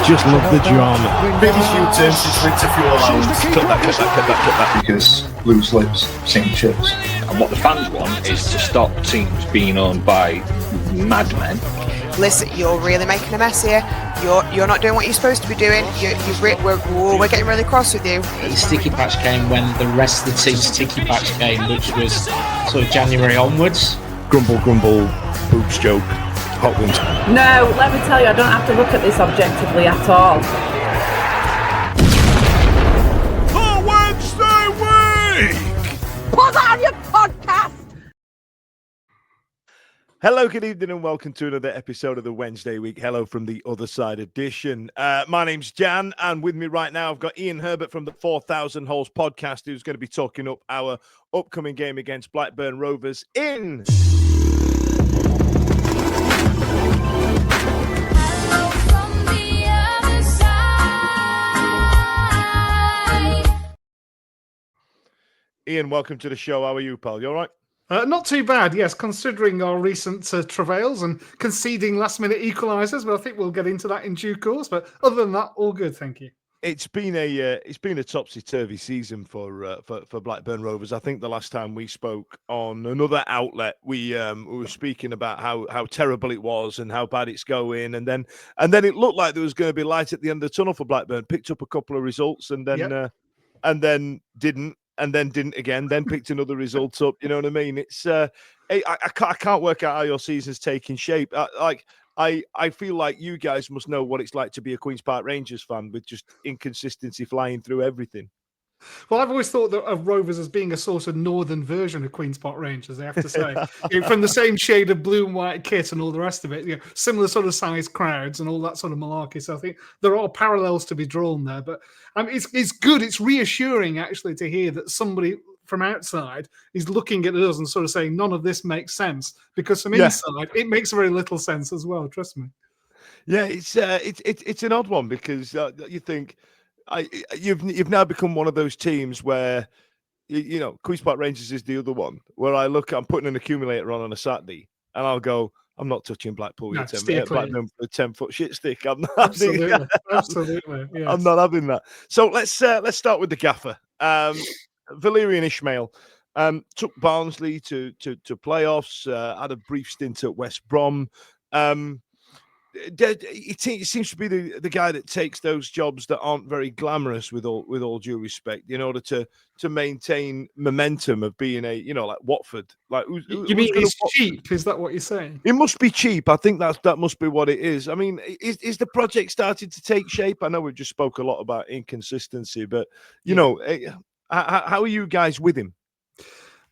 just love the drama. Biggest U-turn since winter fuel allowance. Cut that. Because loose lips sink ships. And what the fans want is to stop teams being owned by madmen. Listen, you're really making a mess here. You're not doing what you're supposed to be doing. We're getting really cross with you. The sticky patch came when the rest of the team's sticky patch came, which was sort of January onwards. Grumble, boobs joke, hot wings. No, let me tell you, I don't have to look at this objectively at all. The Wednesday week! Put on your podcast! Hello, good evening, and welcome to another episode of the Wednesday week. Hello from the other side edition. My name's Jan, and with me right now, I've got Ian Herbert from the 4,000 Holes podcast, who's going to be talking up our upcoming game against Blackburn Rovers in... Ian, welcome to the show. How are you, pal? You all right? Not too bad, yes, considering our recent travails and conceding last-minute equalisers, but I think we'll get into that in due course. But other than that, all good, thank you. It's been a topsy-turvy season for Blackburn Rovers. I think the last time we spoke on another outlet, we were speaking about how terrible it was and how bad it's going, and then it looked like there was going to be light at the end of the tunnel for Blackburn. Picked up a couple of results, and then didn't. And then didn't again, then picked another result up. You know what I mean? It's I can't work out how your season's taking shape. I feel like you guys must know what it's like to be a Queen's Park Rangers fan with just inconsistency flying through everything. Well, I've always thought of Rovers as being a sort of northern version of Queen's Park Rangers, I have to say. From the same shade of blue and white kit and all the rest of it, similar sort of size crowds and all that sort of malarkey. So I think there are parallels to be drawn there. But it's good, it's reassuring actually to hear that somebody from outside is looking at us and sort of saying none of this makes sense. Because from inside, it makes very little sense as well, trust me. Yeah, it's an odd one because you think... You've now become one of those teams where, Queen's Park Rangers is the other one, where I'm putting an accumulator on a Saturday, and I'll go, I'm not touching Blackpool with a 10-foot shit stick. I'm not absolutely. Yes. I'm not having that. So let's start with the gaffer. Valérien Ismaël took Barnsley to playoffs, had a brief stint at West Brom. It seems to be the guy that takes those jobs that aren't very glamorous, with all due respect, in order to maintain momentum of being like Watford. Like, you mean he's cheap? Is that what you're saying? It must be cheap. I think that must be what it is. I mean, is the project starting to take shape? I know we've just spoke a lot about inconsistency, but how are you guys with him?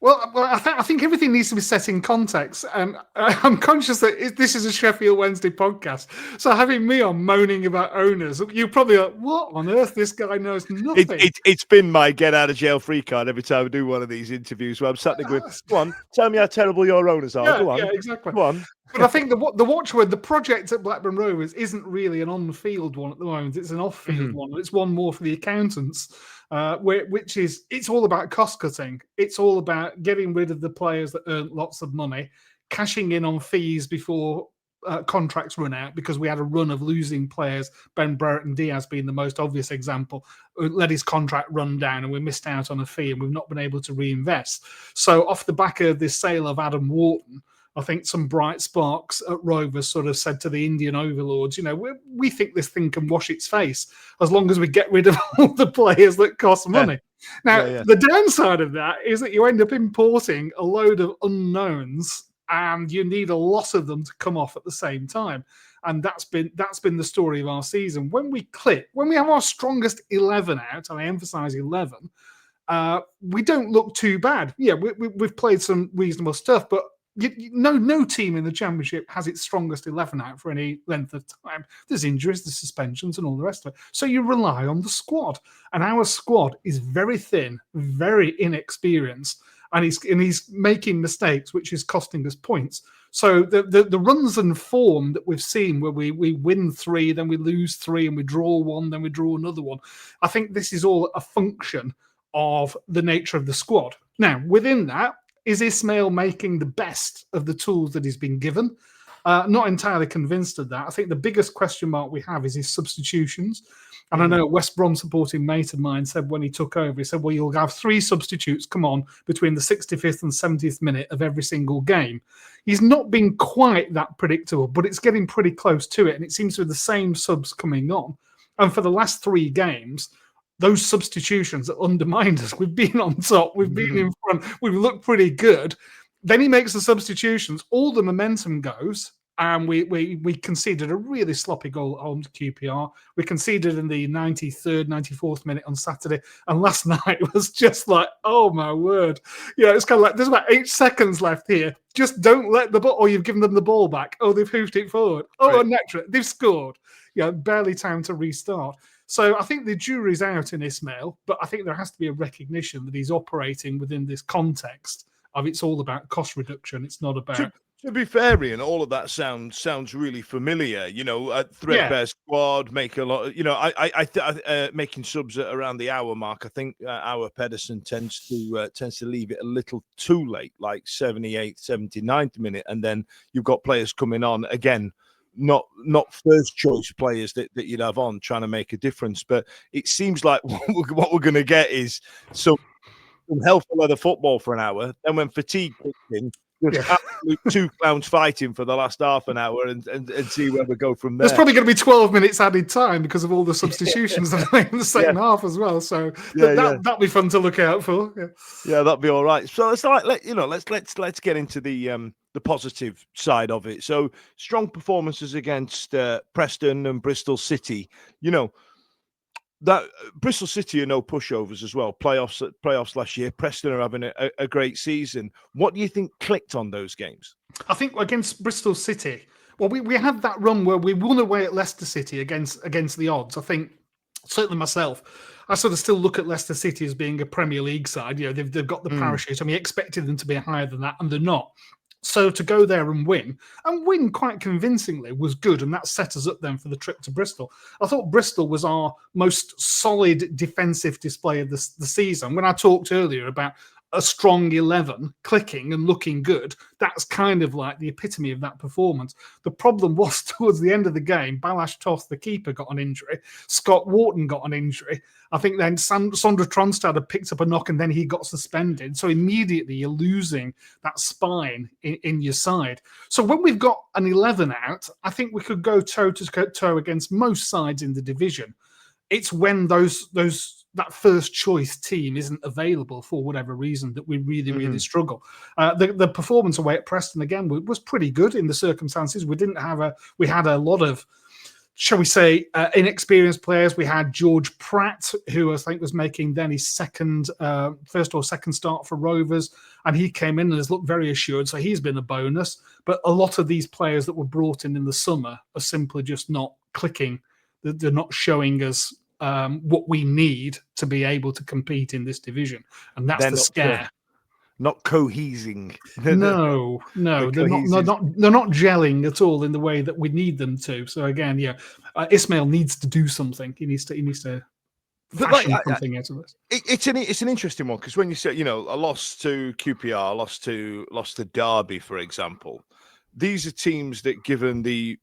Well, I think everything needs to be set in context. And I'm conscious that this is a Sheffield Wednesday podcast. So having me on moaning about owners, you're probably like, what on earth? This guy knows nothing. It's been my get out of jail free card every time I do one of these interviews where I'm sat there going, go on, tell me how terrible your owners are. Go on. Yeah, exactly. Go on. But I think the watchword, the project at Blackburn Rovers isn't really an on-field one at the moment. It's an off-field one. It's one more for the accountants. It's all about cost cutting. It's all about getting rid of the players that earn lots of money, cashing in on fees before contracts run out, because we had a run of losing players, Ben Brereton Diaz being the most obvious example, let his contract run down and we missed out on a fee and we've not been able to reinvest. So off the back of this sale of Adam Wharton, I think some bright sparks at Rovers sort of said to the Indian overlords, we think this thing can wash its face as long as we get rid of all the players that cost money. Now, the downside of that is that you end up importing a load of unknowns and you need a lot of them to come off at the same time. And that's been the story of our season. When we have our strongest 11 out, and I emphasize 11, we don't look too bad. Yeah, we've played some reasonable stuff, but no team in the Championship has its strongest 11 out for any length of time. There's injuries, there's suspensions, and all the rest of it. So you rely on the squad, and our squad is very thin, very inexperienced, and he's making mistakes, which is costing us points. So the runs and form that we've seen, where we win 3, then we lose 3, and we draw 1, then we draw another one, I think this is all a function of the nature of the squad. Now, within that, is Ismaël making the best of the tools that he's been given? Not entirely convinced of that. I think the biggest question mark we have is his substitutions. And I know a West Brom supporting mate of mine said when he took over, he said, well, you'll have 3 substitutes come on between the 65th and 70th minute of every single game. He's not been quite that predictable, but it's getting pretty close to it. And it seems to be the same subs coming on. And for the last 3 games, those substitutions that undermined us, we've been on top, we've been in front, we've looked pretty good. Then he makes the substitutions, all the momentum goes, and we conceded a really sloppy goal at home to QPR. We conceded in the 93rd, 94th minute on Saturday. And last night was just like, oh my word. It's kind of like, there's about 8 seconds left here. Just don't let the ball, or you've given them the ball back. Oh, they've hoofed it forward. Oh, and next, they've scored. Barely time to restart. So I think the jury's out in Ismaël, but I think there has to be a recognition that he's operating within this context of it's all about cost reduction. It's not about... To be fair, Ian, all of that sounds really familiar. Threadbare squad, make a lot. Making subs at around the hour mark. I think our Pedersen tends to leave it a little too late, like 78th, 79th minute, and then you've got players coming on again. Not first choice players that you'd have on trying to make a difference, but it seems like what we're going to get is some healthful leather football for an hour. Then when fatigue kicks in, absolute 2 clowns fighting for the last half an hour and see where we go from there. There's probably going to be 12 minutes added time because of all the substitutions that are made in the second half as well. So that'll be fun to look out for. Yeah, that'll be all right. So it's like let's get into the positive side of it. So strong performances against Preston and Bristol City. That Bristol City are no pushovers as well. Playoffs last year. Preston are having a great season. What do you think clicked on those games? I think against Bristol City, well, we had that run where we won away at Leicester City against the odds. I think certainly myself, I sort of still look at Leicester City as being a Premier League side. They've got the parachute. I mean, expected them to be higher than that, and they're not. So to go there and win quite convincingly was good, and that set us up then for the trip to Bristol. I thought Bristol was our most solid defensive display of the season. When I talked earlier about a strong 11 clicking and looking good, that's kind of like the epitome of that performance. The problem was towards the end of the game, Balázs Toth, the keeper, got an injury. Scott Wharton got an injury. I think then Sondre Tronstad had picked up a knock and then he got suspended. So immediately you're losing that spine in your side. So when we've got an 11 out, I think we could go toe to toe against most sides in the division. It's when that first choice team isn't available for whatever reason that we really struggle. The performance away at Preston again was pretty good in the circumstances. We had a lot of, shall we say, inexperienced players. We had George Pratt, who I think was making then his first or second start for Rovers, and he came in and has looked very assured. So he's been a bonus. But a lot of these players that were brought in the summer are simply just not clicking. They're not showing us what we need to be able to compete in this division, and that's the scare. Not cohesing. No, they're not gelling at all in the way that we need them to. So again, Ismaël needs to do something. He needs to fashion something out of this. It's an interesting one because when you say a loss to QPR, loss to Derby, for example, these are teams that, given the,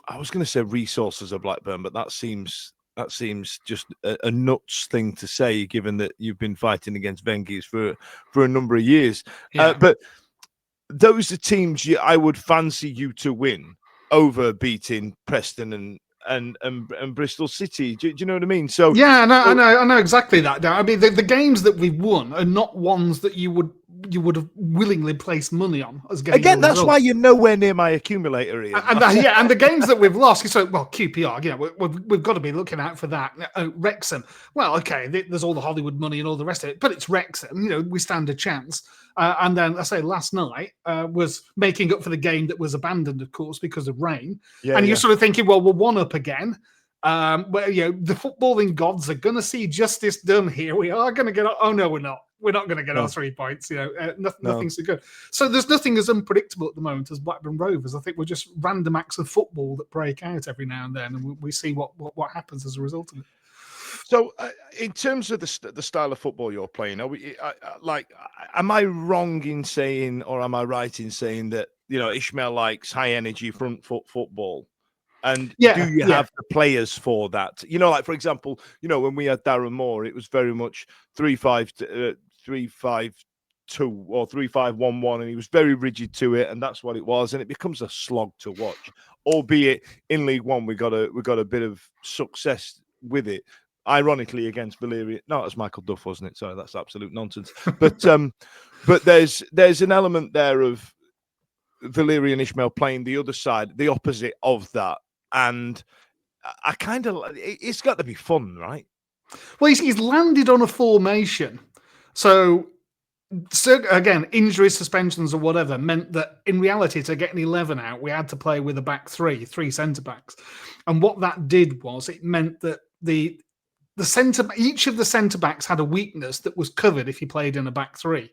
I was going to say resources of Blackburn, but that seems just a nuts thing to say, given that you've been fighting against Wengi's for a number of years. But those are teams I would fancy you to win over beating Preston and Bristol City. Do you know what I mean? So I know exactly that. I mean, the games that we've won are not ones that you would have willingly placed money on as games. Again, that's why you're nowhere near my accumulator here. And the games that we've lost, so QPR, we've got to be looking out for that. Wrexham, well, okay, there's all the Hollywood money and all the rest of it, but it's Wrexham. We stand a chance. And then I say last night was making up for the game that was abandoned, of course, because of rain. You're sort of thinking, well, we're one up again. The footballing gods are going to see justice done here. We are going to get. Oh no, we're not. We're not going to get our 3 points. Nothing's so good. So there's nothing as unpredictable at the moment as Blackburn Rovers. I think we're just random acts of football that break out every now and then, and we see what happens as a result of it. So, in terms of the style of football you're playing, am I wrong in saying, or am I right in saying that Ismaël likes high energy front foot football. And Yeah, do you yeah. have the players for that? Like, for example, when we had Darren Moore, it was very much 3-5-2 or 3-5-1-1, and he was very rigid to it, and that's what it was. And it becomes a slog to watch. Albeit in League One, we got a bit of success with it. Ironically, against Valérien, no, it was Michael Duff, wasn't it? Sorry, that's absolute nonsense. But there's an element there of Valérien Ismaël playing the other side, the opposite of that. And I kind of, it's got to be fun, right? Well, he's landed on a formation. So again, injuries, suspensions, or whatever meant that in reality, to get an 11 out, we had to play with a back three centre backs. And what that did was it meant that each of the centre backs had a weakness that was covered if he played in a back three.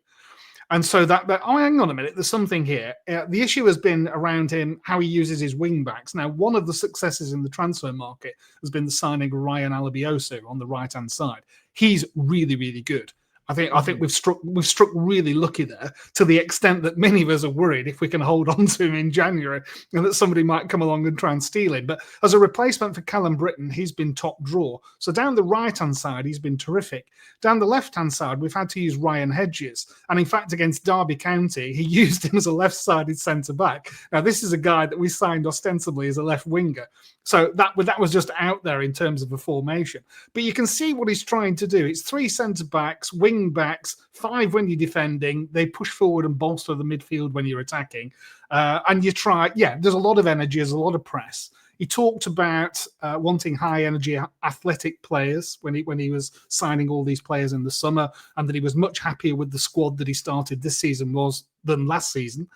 And so hang on a minute, there's something here. The issue has been around him, how he uses his wing backs. Now, one of the successes in the transfer market has been the signing of Ryan Alabiosu on the right-hand side. He's really, really good. I think we've struck really lucky there, to the extent that many of us are worried if we can hold on to him in January and that somebody might come along and try and steal him. But as a replacement for Callum Britton, he's been top draw. So down the right-hand side, he's been terrific. Down the left-hand side, we've had to use Ryan Hedges. And in fact, against Derby County, he used him as a left-sided centre-back. Now, this is a guy that we signed ostensibly as a left winger. So that was just out there in terms of a formation. But you can see what he's trying to do. It's 3 centre-backs, wing backs, 5 when you're defending. They push forward and bolster the midfield when you're attacking. And you try, there's a lot of energy, there's a lot of press. He talked about wanting high energy athletic players when he was signing all these players in the summer, and that he was much happier with the squad that he started this season than last season.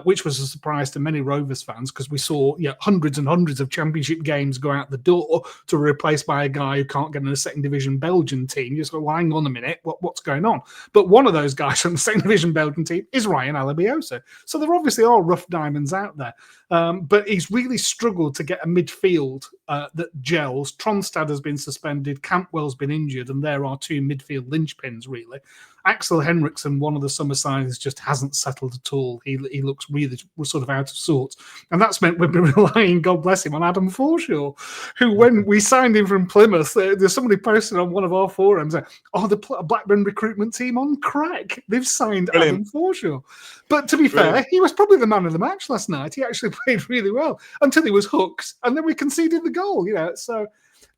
Which was a surprise to many Rovers fans, because we saw hundreds and hundreds of championship games go out the door to be replaced by a guy who can't get in a second division Belgian team. You just go, well, hang on a minute, what's going on? But one of those guys from the second division Belgian team is Ryan Alabiosu. So there obviously are rough diamonds out there. But he's really struggled to get a midfield that gels. Tronstad has been suspended, Campbell's been injured, and there are 2 midfield linchpins, really. Axel Henriksen, one of the summer signings, just hasn't settled at all. He looks really sort of out of sorts. And that's meant we've been relying, God bless him, on Adam Forshaw, who, when we signed him from Plymouth, there's somebody posted on one of our forums, the Blackburn recruitment team on crack. They've signed Adam Forshaw. But to be fair, he was probably the man of the match last night. He actually played really well until he was hooked, and then we conceded the goal, So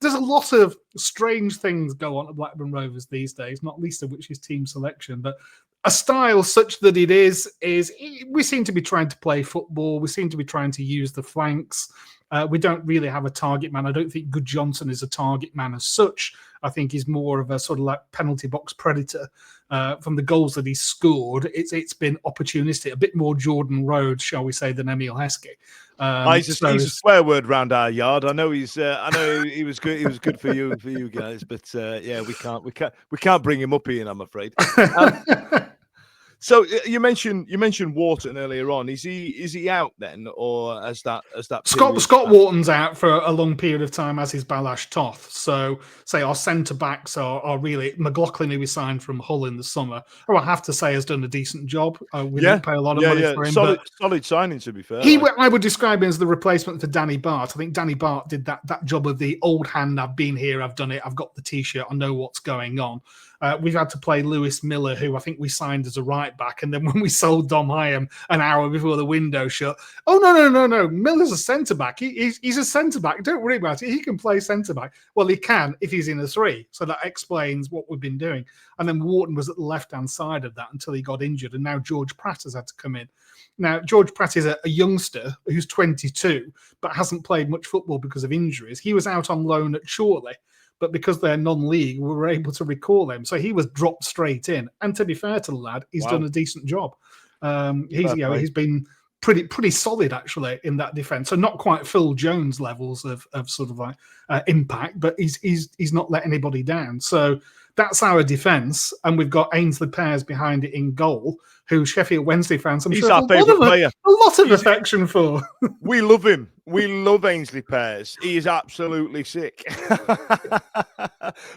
there's a lot of strange things go on at Blackburn Rovers these days, not least of which is team selection. But a style such that it is we seem to be trying to play football. We seem to be trying to use the flanks. We don't really have a target man. I don't think Good Johnson is a target man as such. I think he's more of a sort of like penalty box predator. From the goals that he's scored, it's been opportunistic, a bit more Jordan Rhodes, shall we say, than Emil Heskey. He's a swear word round our yard. I know he was good. He was good for you guys, but we can't bring him up, Ian, I'm afraid. So you mentioned Wharton earlier on. Is he out then, or as that Scott Wharton's out for a long period of time, as is Balázs Toth. So say our centre backs are really McLaughlin, who we signed from Hull in the summer, who I have to say has done a decent job. We didn't pay a lot of money for him. Solid signing, to be fair. I would describe him as the replacement for Danny Bart. I think Danny Bart did that job of the old hand. I've been here, I've done it, I've got the T-shirt, I know what's going on. We've had to play Lewis Miller, who I think we signed as a right back, and then when we sold Dom Hyam an hour before the window shut, no, Miller's a centre back. He's a centre back. Don't worry about it. He can play centre back. Well, he can if he's in a 3. So that explains what we've been doing. And then Wharton was at the left hand side of that until he got injured, and now George Pratt has had to come in. Now, George Pratt is a youngster who's 22, but hasn't played much football because of injuries. He was out on loan at Chorley, but because they're non-league, we were able to recall him. So he was dropped straight in. And to be fair to the lad, he's done a decent job. He's been pretty solid, actually, in that defence. So not quite Phil Jones levels of sort of like impact, but he's not let anybody down. So that's our defence. And we've got Ainsley Pears behind it in goal, who Sheffield Wednesday fans, he's our favourite player. A lot of affection for. We love him. We love Ainsley Pears. He is absolutely sick.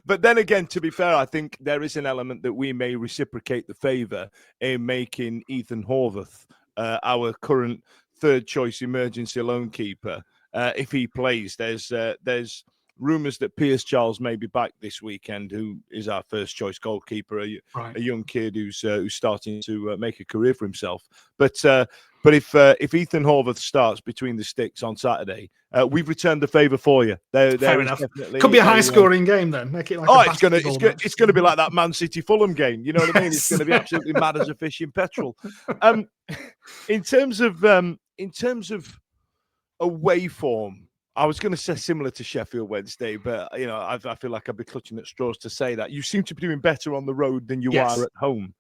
But then again, to be fair, I think there is an element that we may reciprocate the favour in making Ethan Horvath our current third choice emergency loan keeper, if he plays, there's rumours that Piers Charles may be back this weekend, who is our first choice goalkeeper, a young kid who's starting to make a career for himself. But if Ethan Horvath starts between the sticks on Saturday, we've returned the favour for you. Fair enough. Could be a high-scoring game then. Make it like it's gonna be like that Man City Fulham game. You know what I mean? It's gonna be absolutely mad as a fish in petrol. In terms of away form, I was going to say similar to Sheffield Wednesday, but I feel like I'd be clutching at straws to say that. You seem to be doing better on the road than you are at home.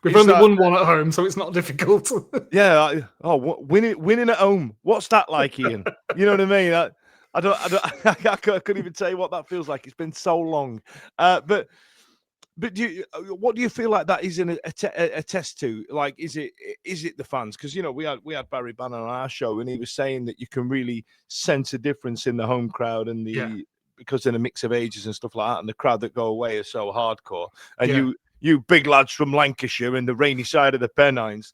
We've only won one at home, so it's not difficult. Winning at home. What's that like, Ian? You know what I mean? I couldn't even tell you what that feels like. It's been so long. But what do you feel like that is a test to? Like, is it the fans? Because we had Barry Bannon on our show, and he was saying that you can really sense a difference in the home crowd and because in a mix of ages and stuff like that, and the crowd that go away are so hardcore. And you big lads from Lancashire and the rainy side of the Pennines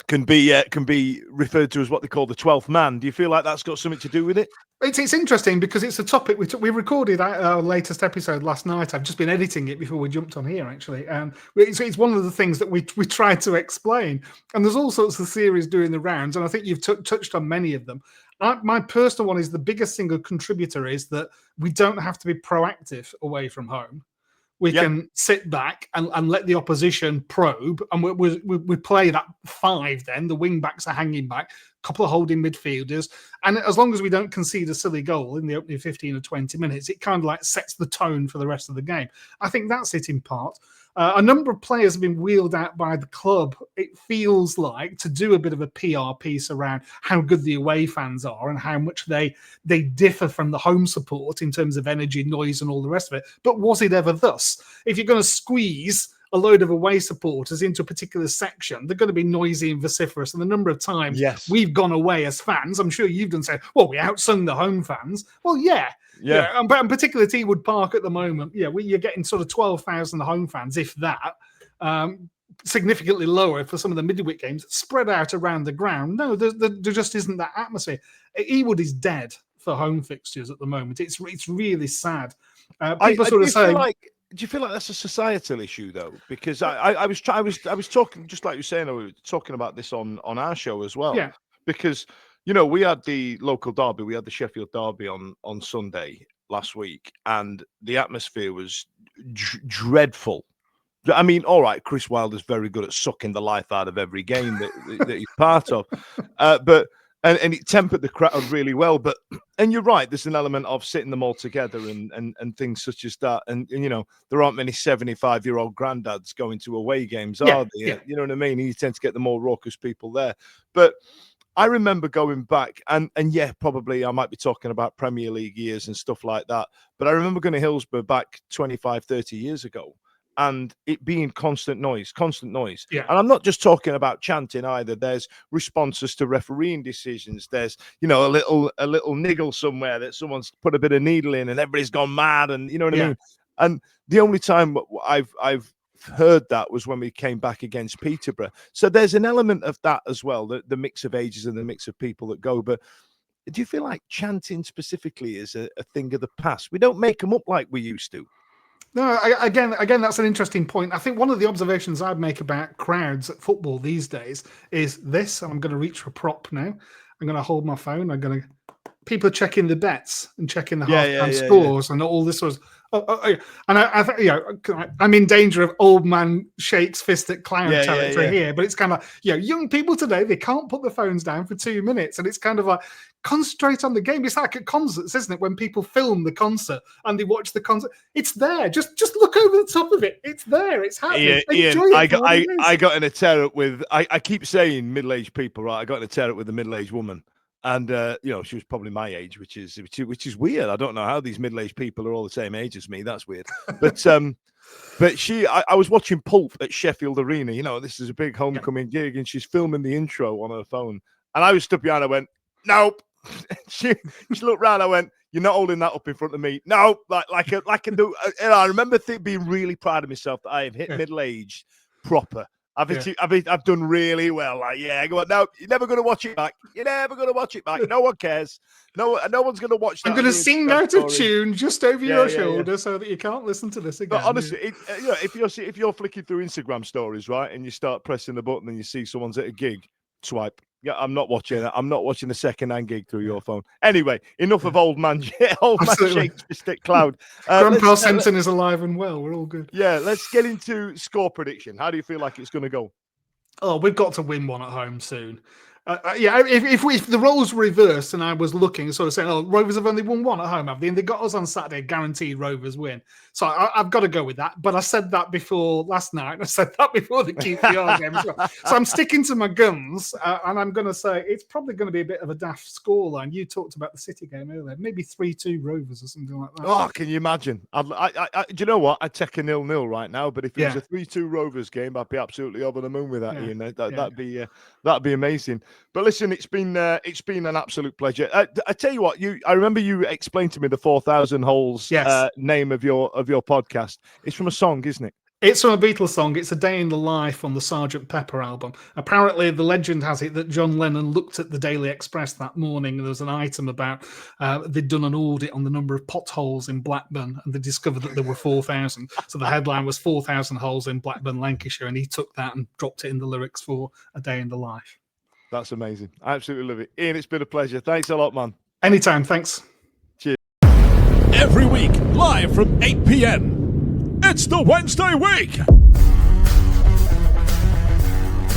can be referred to as what they call the 12th man. Do you feel like that's got something to do with it? It's interesting because it's a topic we recorded our latest episode last night. I've just been editing it before we jumped on here, actually. It's one of the things that we tried to explain. And there's all sorts of theories doing the rounds, and I think you've touched on many of them. My personal one is the biggest single contributor is that we don't have to be proactive away from home. We can sit back and let the opposition probe, and we play that five then. The wing-backs are hanging back, a couple of holding midfielders, and as long as we don't concede a silly goal in the opening 15 or 20 minutes, it kind of like sets the tone for the rest of the game. I think that's it in part. A number of players have been wheeled out by the club, it feels like, to do a bit of a PR piece around how good the away fans are and how much they differ from the home support in terms of energy, noise, and all the rest of it. But was it ever thus? If you're going to squeeze a load of away supporters into a particular section, they're going to be noisy and vociferous. And the number of times we've gone away as fans, I'm sure you've done say, well, we outsung the home fans. Well, yeah. And particularly at Ewood Park at the moment, you're getting sort of 12,000 home fans, if that, significantly lower for some of the midweek games, spread out around the ground. No, there just isn't that atmosphere. Ewood is dead for home fixtures at the moment. It's really sad. People sort of say... Do you feel like that's a societal issue though? Because I was talking, just like you were saying, we were talking about this on our show as well. Yeah. Because we had the local derby, we had the Sheffield derby on Sunday last week, and the atmosphere was dreadful. I mean, all right, Chris Wilder's very good at sucking the life out of every game that he's part of, but it tempered the crowd really well. And you're right, there's an element of sitting them all together and things such as that. And there aren't many 75-year-old granddads going to away games, are there? Yeah. You know what I mean? And you tend to get the more raucous people there. But I remember going back, and probably I might be talking about Premier League years and stuff like that, but I remember going to Hillsborough back 25, 30 years ago, and it being constant noise. Yeah. And I'm not just talking about chanting either. There's responses to refereeing decisions. There's, a little niggle somewhere that someone's put a bit of needle in and everybody's gone mad, and you know what I mean? And the only time I've heard that was when we came back against Peterborough. So there's an element of that as well, the mix of ages and the mix of people that go. But do you feel like chanting specifically is a thing of the past? We don't make them up like we used to. No, again, that's an interesting point. I think one of the observations I'd make about crowds at football these days is this. And I'm going to reach for a prop now. I'm going to hold my phone. People are checking the bets and checking the half-time scores and all this sort of. And I think I'm in danger of old man shakes fist at clown territory here, but it's kind of young people today, they can't put their phones down for 2 minutes, and it's kind of like concentrate on the game. It's like at concerts, isn't it? When people film the concert and they watch the concert, it's there. Just look over the top of it. It's there. It's happening. Ian, I got in a tear up with. I keep saying middle-aged people, right? I got in a tear up with a middle-aged woman. And she was probably my age, which is weird. I don't know how these middle-aged people are all the same age as me. That's weird. But I was watching Pulp at Sheffield Arena. This is a big homecoming gig, and she's filming the intro on her phone. And I was stood behind. I went, nope. she looked round. I went, you're not holding that up in front of me. No, like I can do. And I remember being really proud of myself that I have hit middle age proper. I've done really well. Like, go on. No, you're never going to watch it back. You're never going to watch it back. No one cares. No one's going to watch that. I'm going to sing out of tune just over your shoulder so that you can't listen to this again. But honestly, if you're flicking through Instagram stories, right, and you start pressing the button and you see someone's at a gig, swipe. Yeah, I'm not watching it. I'm not watching a second-hand gig through your phone. Anyway, enough of old man Shakespeare Cloud. Grandpa Simpson is alive and well. We're all good. Yeah, let's get into score prediction. How do you feel like it's going to go? Oh, we've got to win one at home soon. If the roles were reversed and I was looking, sort of saying, "Oh, Rovers have only won one at home, have they? And they got us on Saturday, guaranteed Rovers win." So I've got to go with that. But I said that before last night. I said that before the QPR game as well. So I'm sticking to my guns, and I'm going to say it's probably going to be a bit of a daft scoreline. You talked about the City game earlier, maybe 3-2 Rovers or something like that. Oh, can you imagine? Do you know what? I'd take a 0-0 right now. But if it was a 3-2 Rovers game, I'd be absolutely over the moon with that. Ian. That'd be amazing. But listen, it's been an absolute pleasure. I tell you what, I remember you explained to me the 4,000 Holes name of your podcast. It's from a song, isn't it? It's from a Beatles song. It's A Day in the Life on the Sgt. Pepper album. Apparently, the legend has it that John Lennon looked at the Daily Express that morning and there was an item about they'd done an audit on the number of potholes in Blackburn and they discovered that there were 4,000. So the headline was 4,000 holes in Blackburn, Lancashire, and he took that and dropped it in the lyrics for A Day in the Life. That's amazing. I absolutely love it. Ian, it's been a pleasure. Thanks a lot, man. Anytime. Thanks. Cheers. Every week, live from 8 p.m. It's the Wednesday Week.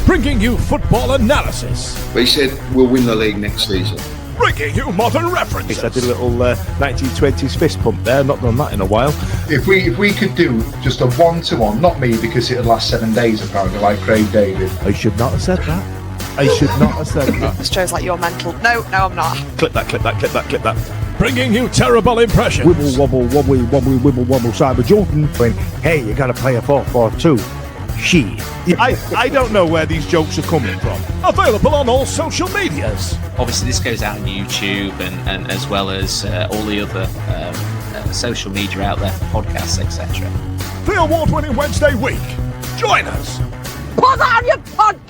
Bringing you football analysis. They said we'll win the league next season. Bringing you modern references. I did a little 1920s fist pump there. Not done that in a while. If we could do just a 1-to-1, not me because it'd last 7 days apparently, like Craig David. I should not have said that. I should not have said that. This shows like you're mental. No, I'm not. Clip that. Bringing you terrible impressions. Wibble, wobble, wobbly, wobbly, wibble, wobble, Cyber Jordan. When, hey, you got to play a 4-4-2. She. I don't know where these jokes are coming from. Available on all social medias. Obviously, this goes out on YouTube and as well as all the other social media out there, podcasts, etc. The award-winning Wednesday Week. Join us. Put on your pod